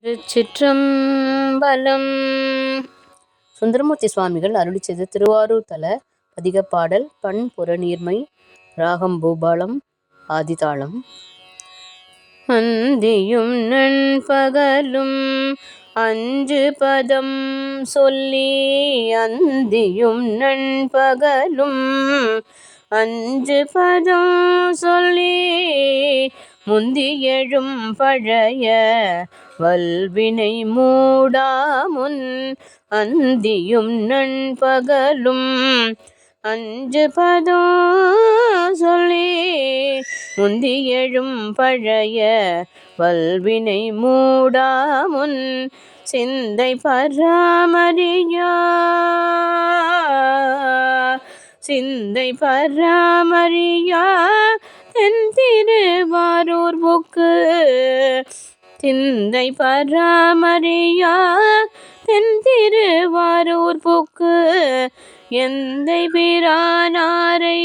திருச்சிற்றம்பலம். சுந்தரமூர்த்தி சுவாமிகள் அருளிச் செய்த திருவாரூர் தல பதிகப்பாடல். பண் புறநீர்மை, ராகம் பூபாலம், ஆதிதாளம். அந்தியும் நண்பகலும் அஞ்சு பதம் சொல்லி, அந்தியும் நண்பகலும் அஞ்சு பதம் சொல்லி, முந்தி எழும் பழைய வல்வினை மூடாமுன், அந்தியும் நண்பகலும் அஞ்சு பதம் சொல்லி, முந்தி எழும் பழைய வல்வினை மூடாமுன், சிந்தை பராமரியா சிந்தை பராமரியா தென் திருவாரூர் புக்கு, சிந்தை பராமரியா தென் திருவாரூர் புக்கு, எந்தை பிரானாரை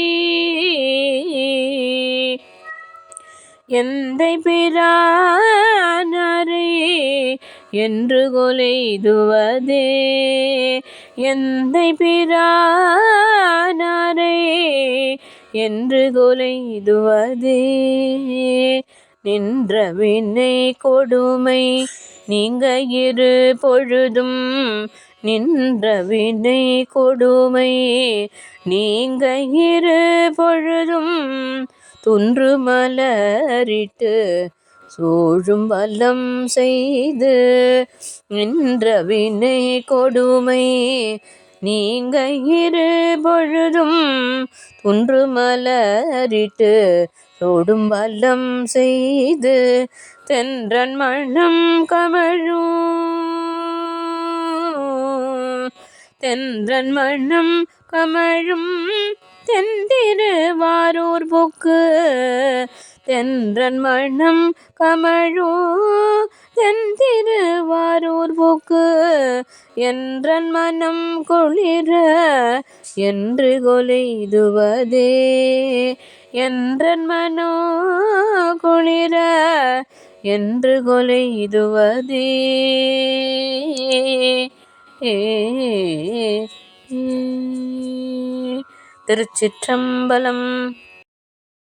எந்தை பிரானாரை என்று கொலைதுவதே, எந்தை பிரானாரை என்று கொலைதுவதே. நின்ற வினை கொடுமை நீங்க இரு பொழுதும், நின்ற வினை கொடுமை நீங்க இரு பொழுதும், துன்று மலரிட்டு சூழும் வலம் செய்து, நின்ற வினை கொடுமை நீங்க இரு பொழுதும், துன்று மலரிட்டு சூடும் வலம் செய்து, தென்றன் மணம் கமழும் தென்றன் மணம் கமழும் தென் திருவாரூர் புக்கு, தென்றன் மணம் கமழும் தென் திருவாரூர் புக்கு, என்றன் மனம் குளிர என்று கொலைதுவதே, என்றன் மனோ குளிர என்று கொலைதுவதே. திருச்சிற்றம்பலம்.